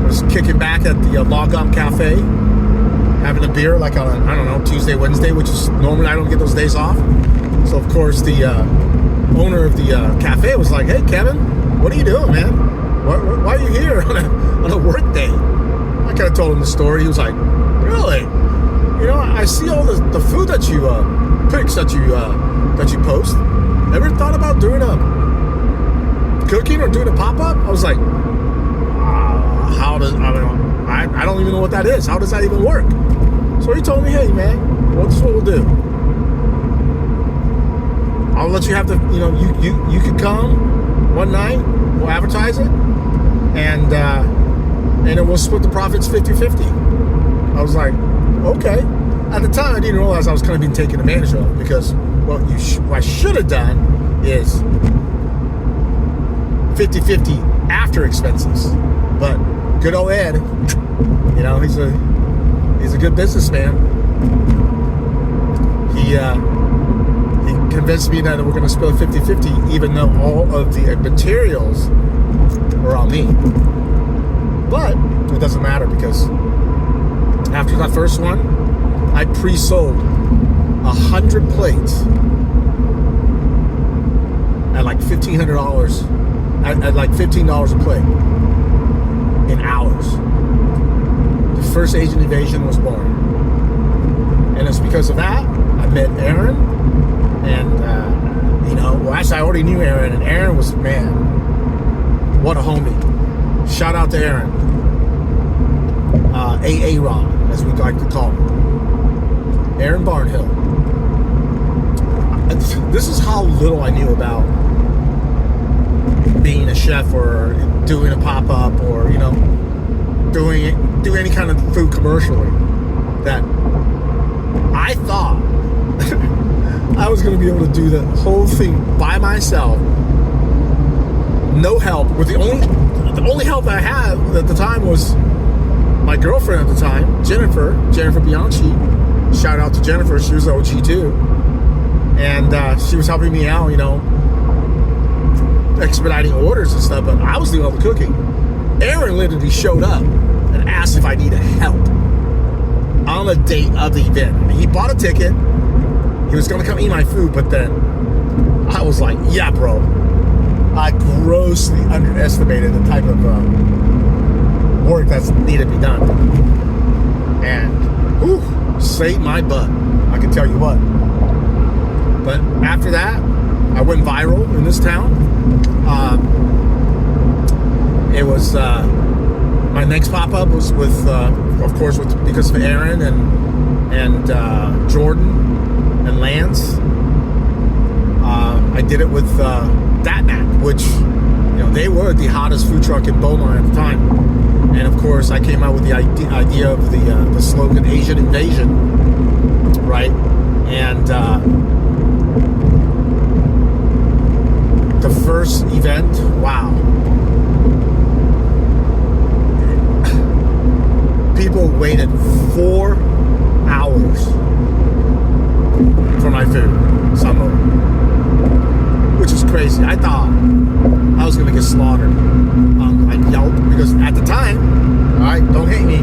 A: I was kicking back at the Log On Cafe, having a beer like on Tuesday, Wednesday, which is normally I don't get those days off. So of course the owner of the cafe was like, "Hey Kevin, what are you doing, man? Why are you here on a work day?" I kind of told him the story. He was like, "Really? I see all the food that you pics that you post. Ever thought about doing a cooking or doing a pop-up?" I was like, I don't even know what that is. How does that even work? So he told me, "Hey man, well, this is what we'll do. I'll let you have you could come one night, we'll advertise it, and then we'll split the profits 50-50. I was like, okay. At the time, I didn't realize I was kind of being taken advantage of, because what I should have done is 50-50 after expenses. But good old Ed, he's a good businessman. He convinced me that we're going to split 50-50, even though all of the materials were on me. But it doesn't matter, because after that first one, I pre-sold 100 plates at like $1,500, at like $15 a plate in hours. The first Asian invasion was born. And it's because of that I met Aaron. And, actually I already knew Aaron, and Aaron was, man, what a homie. Shout out to Aaron. AA Ron, as we like to call him. Aaron Barnhill. This is how little I knew about being a chef or doing a pop-up or, doing any kind of food commercially, that I thought I was going to be able to do the whole thing by myself, no help. With the only help I had at the time was my girlfriend at the time, Jennifer Bianchi. Shout out to Jennifer, she was OG too, and she was helping me out, expediting orders and stuff. But I was doing all the cooking. Aaron literally showed up and asked if I needed help on the date of the event. I mean, he bought a ticket. He was going to come eat my food, but then I was like, yeah, bro. I grossly underestimated the type of work that's needed to be done. And, saved my butt. I can tell you what. But after that, I went viral in this town. It was, my next pop-up was with, of course, because of Aaron and Jordan and Lance. I did it with Datmac, which they were the hottest food truck in Beaumont at the time. And of course, I came out with the idea of the slogan "Asian Invasion," right? And the first event, wow. People waited 4 hours for my food, some of them, which which is crazy. I thought I was gonna get slaughtered on like Yelp, because at the time, all right, don't hate me,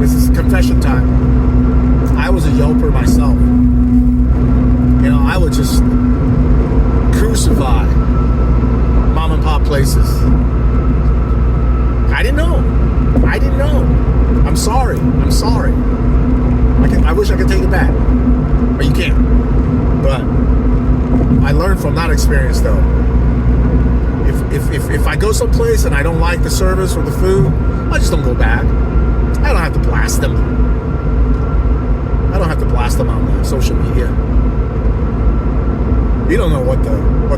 A: this is confession time, I was a Yelper myself. You know, I would just crucify mom and pop places. I didn't know. I'm sorry. I wish I could take it back, but you can't. But I learned from that experience, though. If I go someplace and I don't like the service or the food, I just don't go back. I don't have to blast them. On social media. You don't know what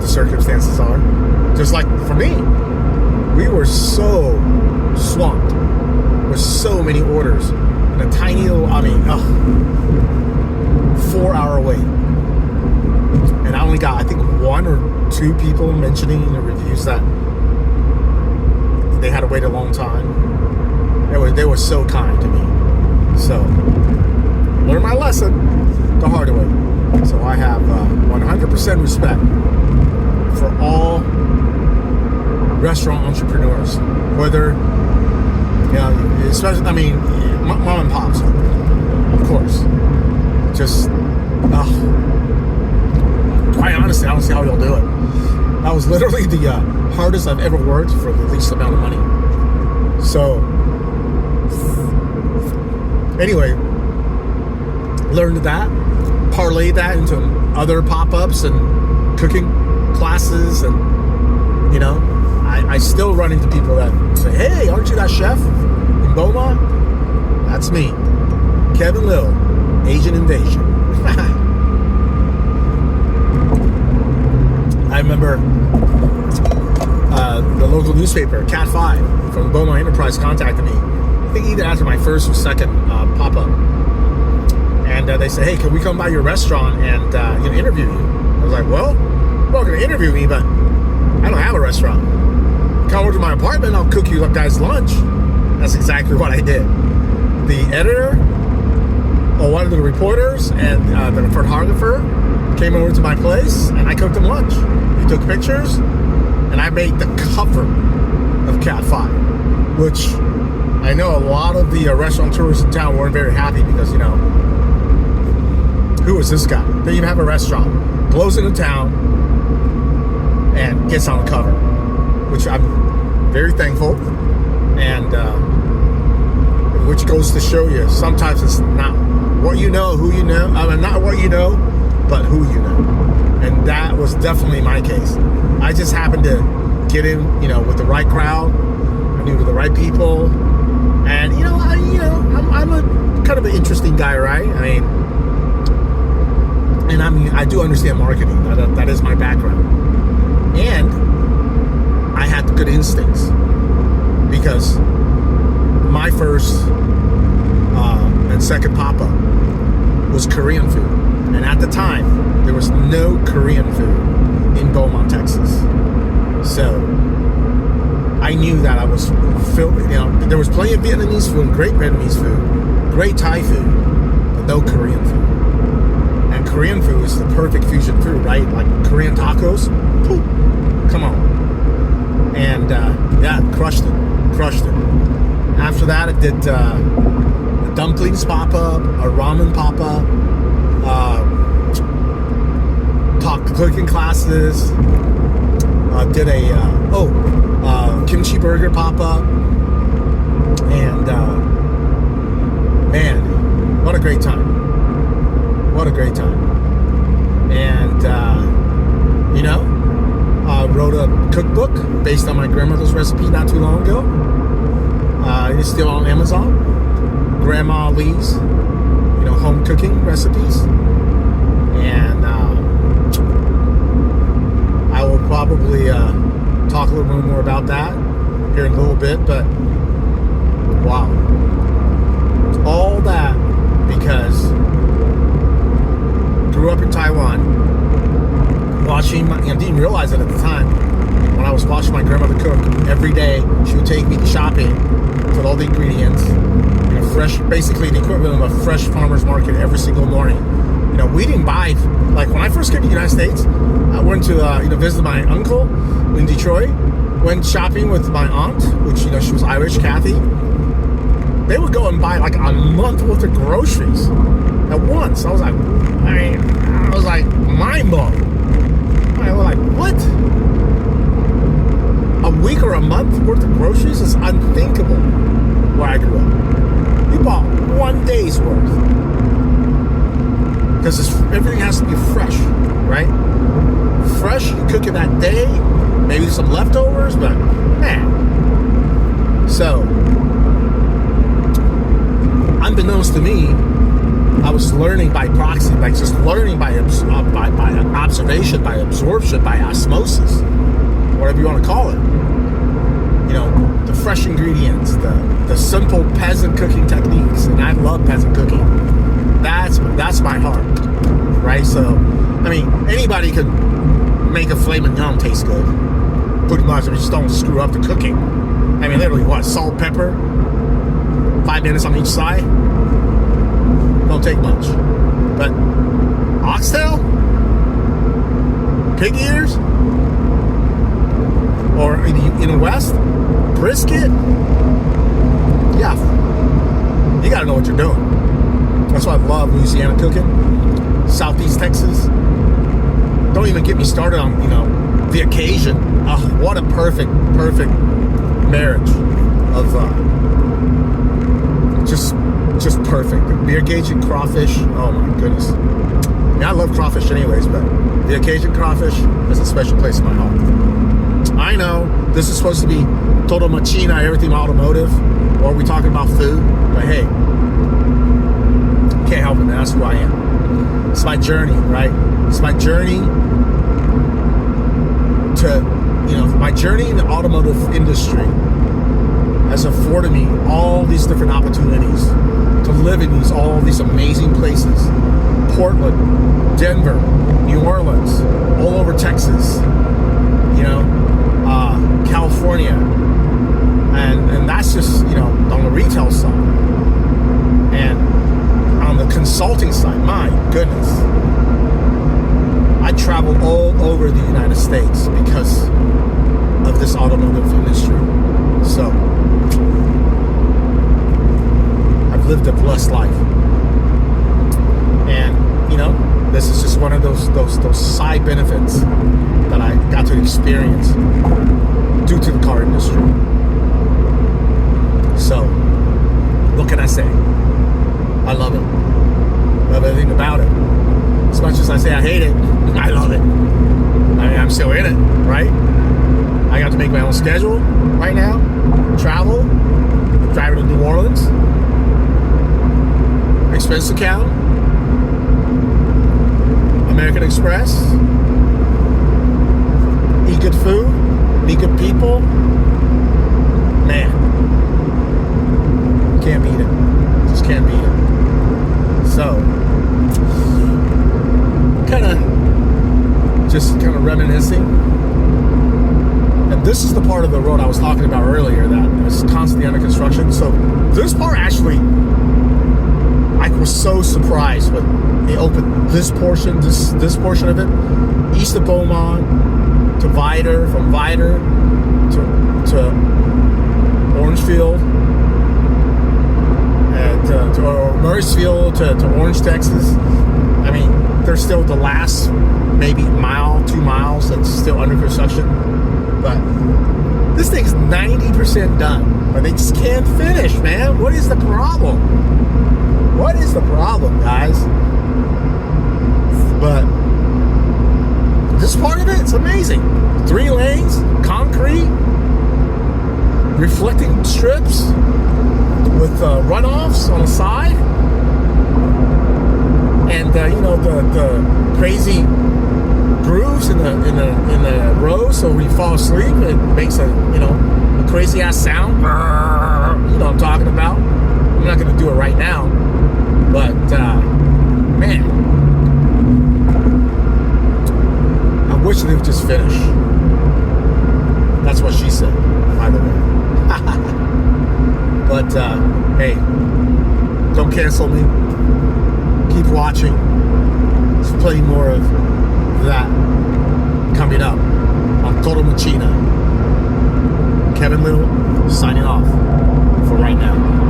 A: the circumstances are. Just like for me, we were so swamped with so many orders in a tiny little, 4-hour wait. And I only got, I think, 1 or 2 people mentioning in the reviews that they had to wait a long time. They were so kind to me. So, learned my lesson the hard way. So I have 100% respect for all restaurant entrepreneurs, whether, you know, especially, mom and pops, of course. Just, quite honestly, I don't see how y'all do it. That was literally the hardest I've ever worked for the least amount of money. So, anyway, learned that, parlayed that into other pop-ups and cooking classes, and, you know, I still run into people that say, hey, aren't you that chef in Beaumont? That's me, Kevin Lill, Asian Invasion. I remember the local newspaper, Cat 5, from Beaumont Enterprise contacted me, I think either after my first or second pop-up. And they said, hey, can we come by your restaurant and interview you? I was like, well, you're not going to interview me, but I don't have a restaurant. Come over to my apartment, I'll cook you guys lunch. That's exactly what I did. The editor, or one of the reporters, and the photographer came over to my place, and I cooked them lunch. We took pictures, and I made the cover of Cat 5, which I know a lot of the restaurateurs in town weren't very happy because, you know, who is this guy? They even have a restaurant, blows into town, and gets on the cover, which I'm very thankful, and which goes to show you, sometimes it's not what you know, who you know, not what you know, but who you know, and that was definitely my case. I just happened to get in, you know, with the right crowd. I knew the right people, and I'm a kind of an interesting guy, right? I do understand marketing. That is my background. And I had good instincts, because my first and second pop-up was Korean food. And at the time, there was no Korean food in Beaumont, Texas. So I knew that I was filled, there was plenty of Vietnamese food, great Vietnamese food, great Thai food, but no Korean food. And Korean food is the perfect fusion food, right? Like Korean tacos, poof, come on. And crushed it. After that, I did a dumplings pop-up, a ramen pop-up, taught cooking classes, did a kimchi burger pop-up, and man, what a great time. And wrote a cookbook based on my grandmother's recipe not too long ago. It's still on Amazon. Grandma Lee's, home cooking recipes. And I will probably talk a little more about that here in a little bit. But wow, all that because grew up in Taiwan. I didn't realize it at the time. When I was watching my grandmother cook every day, she would take me to shopping, put all the ingredients in a fresh fresh, basically the equivalent of a fresh farmer's market every single morning. You know, we didn't buy, like when I first came to the United States, I went to, visit my uncle in Detroit, went shopping with my aunt, which, she was Irish, Kathy. They would go and buy like a month worth of groceries at once. I was like, mind blown. I was like, what? A week or a month worth of groceries is unthinkable where I grew up. You bought 1 day's worth. Because everything has to be fresh, right? Fresh, you cook it that day, maybe some leftovers, but man. So, unbeknownst to me, I was learning by proxy, like just learning by observation, by absorption, by osmosis, whatever you want to call it. The fresh ingredients, the simple peasant cooking techniques, and I love peasant cooking. That's my heart, right? So, anybody could make a filet mignon taste good. Pretty much, if you just don't screw up the cooking. Literally, what? Salt, pepper, 5 minutes on each side. Don't take much. But oxtail, pig ears, or in the West, brisket. Yeah, you gotta know what you're doing. That's why I love Louisiana cooking. Southeast Texas. Don't even get me started on, the occasion. What a perfect marriage of just perfect. The beer Cajun crawfish. Oh my goodness. I love crawfish anyways, but the occasion crawfish is a special place in my heart. I know this is supposed to be total machina, everything automotive, or are we talking about food? But hey, can't help it, man. That's who I am. It's my journey, right? It's my journey my journey in the automotive industry has afforded me all these different opportunities to live in all these amazing places. Portland, Denver, New Orleans, all over Texas, California. And that's just, on the retail side. And on the consulting side, my goodness, I travel all over the United States because of this automotive industry. So, I've lived a blessed life. And, this is just one of those side benefits that I got to experience due to the car industry. So, what can I say? I love it. Love everything about it. As much as I say I hate it, I love it. I'm still in it, right? I got to make my own schedule right now. Travel, drive to New Orleans, expense account, American Express, eat good food, meet good people. Man, can't beat it. Just can't beat it. So, kind of reminiscing. And this is the part of the road I was talking about earlier that is constantly under construction. So this part actually, I was so surprised when they opened this portion, this portion of it, east of Beaumont to Vidor, from Vidor to Orangefield, and to Murraysfield to Orange, Texas. There's still the last maybe 2 miles that's still under construction. But this thing's 90% done. But they just can't finish, man. What is the problem? What is the problem, guys? But this part of it, it's amazing. 3 lanes, concrete, reflecting strips with runoffs on the side. And the crazy grooves in the road, so when you fall asleep, it makes a crazy ass sound. You know what I'm talking about. I'm not gonna do it right now, but man, I wish they would just finish. That's what she said, by the way. But hey, told me. Keep watching. There's plenty more of that coming up on Total Machina. Kevin Little signing off for right now.